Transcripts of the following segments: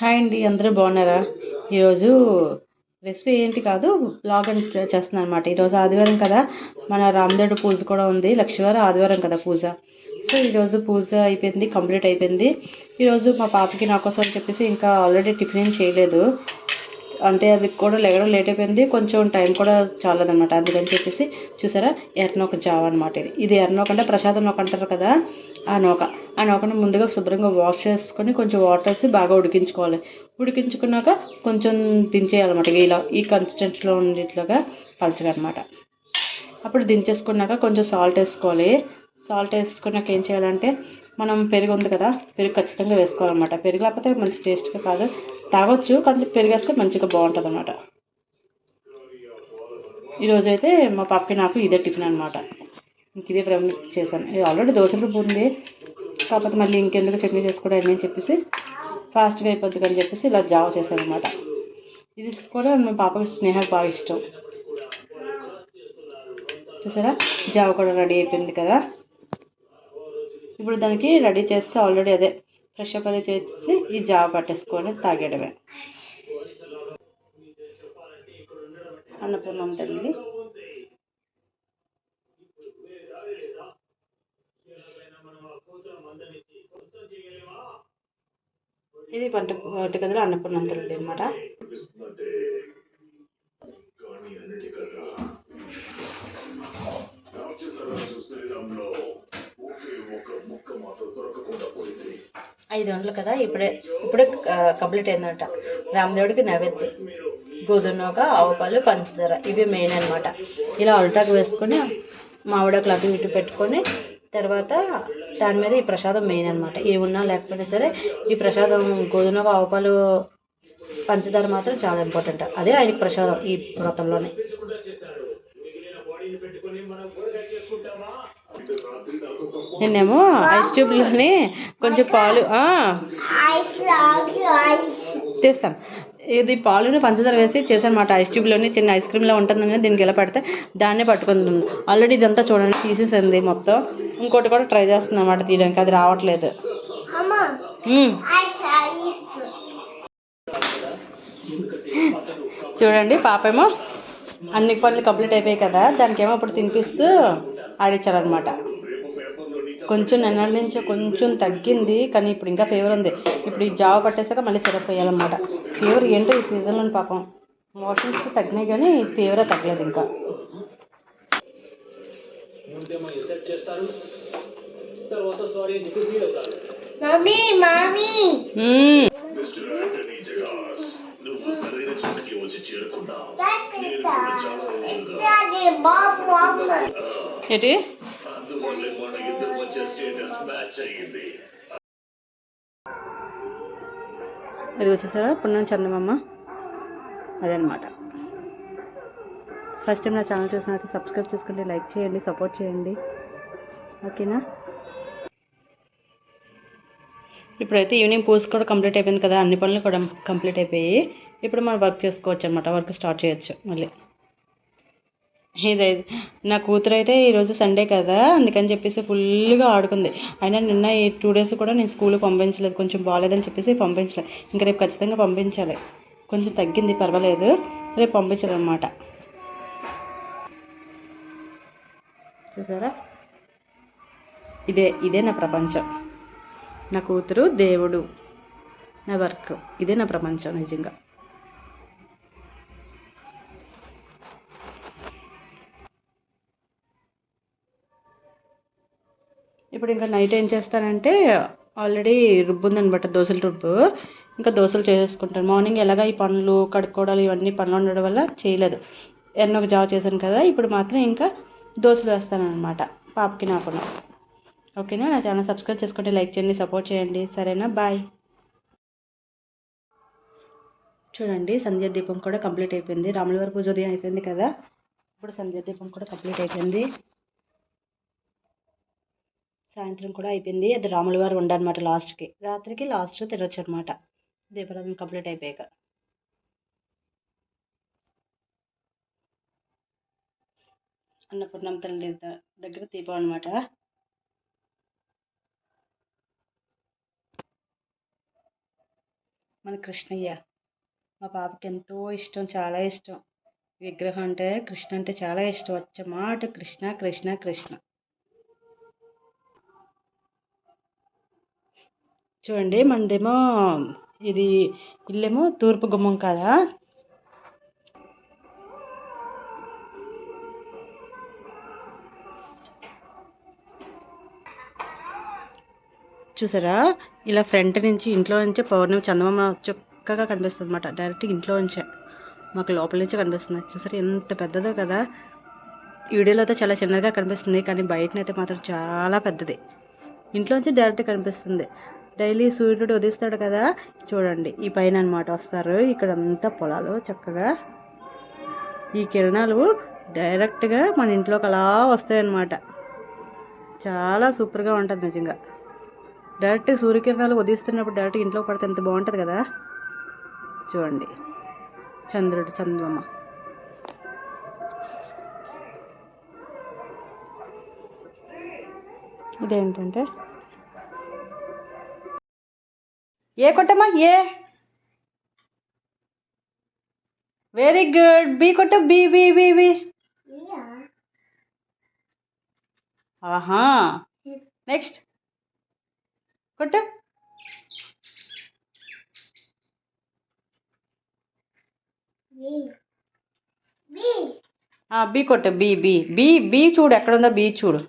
Hi అండి, అందరూ బాగున్నారా? ఈరోజు రెసిపీ ఏంటి కాదు, బ్లాగ్ అని చేస్తున్నాను అనమాట. ఈరోజు ఆదివారం కదా, మన రామదేవుడి పూజ కూడా ఉంది. లక్ష్మీవారం ఆదివారం కదా పూజ. సో ఈరోజు పూజ అయిపోయింది, కంప్లీట్ అయిపోయింది. ఈరోజు మా పాపకి నా కోసం అని చెప్పేసి ఇంకా ఆల్రెడీ టిఫిన్ ఏం చేయలేదు. అంటే అది కూడా లెగడం లేట్ అయిపోయింది, కొంచెం టైం కూడా చాలదనమాట. అందుకని చెప్పేసి చూసారా, ఎర్రనోక జావ అనమాట. ఇది ఎర్రనోక అంటే ప్రసాదం నోక అంటారు కదా, ఆ నూకను ముందుగా శుభ్రంగా వాష్ చేసుకొని కొంచెం వాటర్ వేసి బాగా ఉడికించుకోవాలి. ఉడికించుకున్నాక కొంచెం దించేయాలన్నమాట. ఇలా ఈ కన్సిస్టెన్సీలో ఉండేట్లాగా పలచగా అనమాట. అప్పుడు దించేసుకున్నాక కొంచెం సాల్ట్ వేసుకోవాలి. సాల్ట్ వేసుకున్నాక ఏం చేయాలంటే, మనం పెరుగు ఉంది కదా, పెరుగు ఖచ్చితంగా వేసుకోవాలన్నమాట. పెరుగు లేకపోతే మంచి టేస్ట్గా కాదు, తాగొచ్చు, కానీ పెరుగు వేస్తే మంచిగా బాగుంటుంది అన్నమాట. ఈరోజైతే మా పాపకి నాకు ఇదే టిఫిన్ అనమాట. ఇంక ఇదే ప్రేమ చేశాను. ఇది ఆల్రెడీ దోశల రుబ్బు ఉంది, కాకపోతే మళ్ళీ ఇంకెందుకు చట్నీ చేసుకోవడం అని చెప్పేసి ఫాస్ట్గా అయిపోద్ది అని చెప్పేసి ఇలా జావ చేశాను అనమాట. ఇది కూడా మా పాపకి స్నేహకు బాగా ఇష్టం. చూసారా, జావ కూడా రెడీ అయిపోయింది కదా. ఇప్పుడు దానికి రెడీ చేస్తే ఆల్రెడీ అదే ఫ్రెష్ అప్ అదే చేసి ఈ జావ పట్టేసుకొని తాగేయడమే. అన్నపూర్ణం తల్లి ఇది వంట గదిలో అన్నపూర్ణం తల్లి అనమాట. ఐదు గంటలు కదా, ఇప్పుడే కంప్లీట్ అయిందట. రామదేవుడికి నైవేద్యం గోధుమనూక, ఆవుపాలు, పంచదార, ఇవి మెయిన్ అనమాట. ఇలా అల్టాకు వేసుకొని మామిడాకులు అటు ఇటు పెట్టుకొని తర్వాత దాని మీద ఈ ప్రసాదం మెయిన్ అనమాట. ఏమున్నా లేకపోయినా సరే ఈ ప్రసాదం గోధుమనూక, ఆవుపాలు, పంచదార మాత్రం చాలా ఇంపార్టెంట్. అదే ఆయనకి ప్రసాదం ఈ వ్రతంలోనే. నేనేమో ఐస్ ట్యూబ్లోని కొంచెం పాలు తీస్తాను. ఇది పాలుని పంచదార వేసి చేశానమాట. ఐస్ ట్యూబ్లోని చిన్న ఐస్ క్రీమ్లో ఉంటుందని దీనికి ఎలా పెడితే దాన్నే పట్టుకుంటుంది. ఆల్రెడీ ఇదంతా చూడండి తీసేసింది మొత్తం. ఇంకోటి కూడా ట్రై చేస్తుంది అన్నమాట తీయడానికి, అది రావట్లేదు. చూడండి, పాపేమో అన్ని పనులు కంప్లీట్ అయిపోయాయి కదా, దానికేమో ఇప్పుడు తినిపిస్తూ ఆడించాలన్నమాట. కొంచెం నిన్నటి నుంచి కొంచెం తగ్గింది, కానీ ఇప్పుడు ఇంకా ఫీవర్ ఉంది. ఇప్పుడు ఈ జావ పట్టేసాక మళ్ళీ సిరప్ వేయాలన్నమాట. ఫీవర్ ఏంటో ఈ సీజన్లో పాపం మోషన్స్ తగ్గినాయి, కానీ ఫీవరే తగ్గలేదు ఇంకా. ఏంటి అది వచ్చేసారా పుణ్యం చందమమ్మ, అదనమాట. ఫస్ట్ టైం నా ఛానల్ చూసినాక సబ్స్క్రైబ్ చేసుకోండి, లైక్ చేయండి, సపోర్ట్ చేయండి, ఓకేనా. ఇప్పుడైతే ఈవినింగ్ పూజ కూడా కంప్లీట్ అయిపోయింది కదా, అన్ని పనులు కూడా కంప్లీట్ అయిపోయి ఇప్పుడు మనం వర్క్ చేసుకోవచ్చు అనమాట. వర్క్ స్టార్ట్ చేయొచ్చు మళ్ళీ. ఇదైతే నా కూతురు అయితే ఈరోజు సండే కదా, అందుకని చెప్పేసి ఫుల్గా ఆడుకుంది. అయినా నిన్న ఈ 2 days కూడా నేను స్కూల్కి పంపించలేదు, కొంచెం బాగాలేదని చెప్పేసి పంపించలేదు. ఇంకా రేపు ఖచ్చితంగా పంపించాలి. కొంచెం తగ్గింది, పర్వాలేదు, రేపు పంపించాలన్నమాట. చూసారా, ఇదే నా ప్రపంచం. నా కూతురు, దేవుడు, నా వర్క్, ఇదే నా ప్రపంచం నిజంగా. ఇప్పుడు ఇంకా నైట్ ఏం చేస్తానంటే, ఆల్రెడీ రుబ్బు ఉందనమాట, దోశల రుబ్బు. ఇంకా దోశలు చేసేసుకుంటాను. మార్నింగ్ ఎలాగ ఈ పనులు కడుక్కోవడాలు ఇవన్నీ పనులు ఉండడం వల్ల చేయలేదు. ఎన్నొక జావ చేశాను కదా, ఇప్పుడు మాత్రం ఇంకా దోశలు వేస్తానన్నమాట పాపకి నాకున్నా. ఓకేనా. నా ఛానల్ సబ్స్క్రైబ్ చేసుకోండి, లైక్ చేయండి, సపోర్ట్ చేయండి, సరేనా. బాయ్. చూడండి, సంధ్య దీపం కూడా కంప్లీట్ అయిపోయింది. రాములవారి పూజ ఉదయం అయిపోయింది కదా, ఇప్పుడు సంధ్య దీపం కూడా కంప్లీట్ అయిపోయింది. సాయంత్రం కూడా అయిపోయింది. అది రాముల వారు ఉండనమాట. రాత్రికి లాస్ట్ తినొచ్చు అనమాట, దీపారాధన కంప్లీట్ అయిపోయాక. అన్నపూర్ణం తల్లి దగ్గర దీపం అనమాట. మన కృష్ణయ్య. మా పాపకి ఎంతో ఇష్టం, చాలా ఇష్టం. విగ్రహం అంటే కృష్ణ అంటే చాలా ఇష్టం. వచ్చే మాట కృష్ణ కృష్ణ కృష్ణ. చూడండి మనదేమో ఇది ఇల్లేమో తూర్పు గుమ్మం కదా. చూసారా, ఇలా ఫ్రంట్ నుంచి ఇంట్లో నుంచే పౌర్ణమి చందమామ చక్కగా కనిపిస్తుంది అనమాట. డైరెక్ట్ ఇంట్లో నుంచే మాకు లోపల నుంచే కనిపిస్తుంది. చూసారా ఎంత పెద్దదో కదా. ఈ వీడియోలో అయితే చాలా చిన్నగా కనిపిస్తుంది, కానీ బయటనైతే మాత్రం చాలా పెద్దది. ఇంట్లోంచి డైరెక్ట్ కనిపిస్తుంది. డైలీ సూర్యుడు ఉదయిస్తాడు కదా, చూడండి ఈ పైన అనమాట వస్తారు. ఇక్కడ అంతా పొలాలు చక్కగా. ఈ కిరణాలు డైరెక్ట్గా మన ఇంట్లోకి అలా వస్తాయన్నమాట. చాలా సూపర్గా ఉంటుంది నిజంగా. డైరెక్ట్ సూర్యకిరణాలు ఉదయిస్తున్నప్పుడు డైరెక్ట్ ఇంట్లో పడితే ఎంత బాగుంటుంది కదా. చూడండి చంద్రుడు చంద్రమ్మ. ఇదేంటంటే ఏ కొట్టమ్మా ఏ. Very good. బి కొట్టు. B B B B. ఆహా. నెక్స్ట్ కొట్టు. బి కొట్టు. బి బి బి బి చూడు ఎక్కడుందో బి చూడు.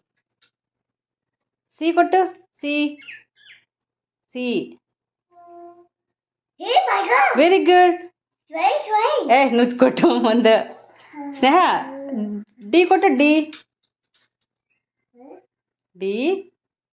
సి కొట్టు. C C. Very good. నువ్వు కొట్టు ముందు. స్నేహ డి కొట్టు. D D.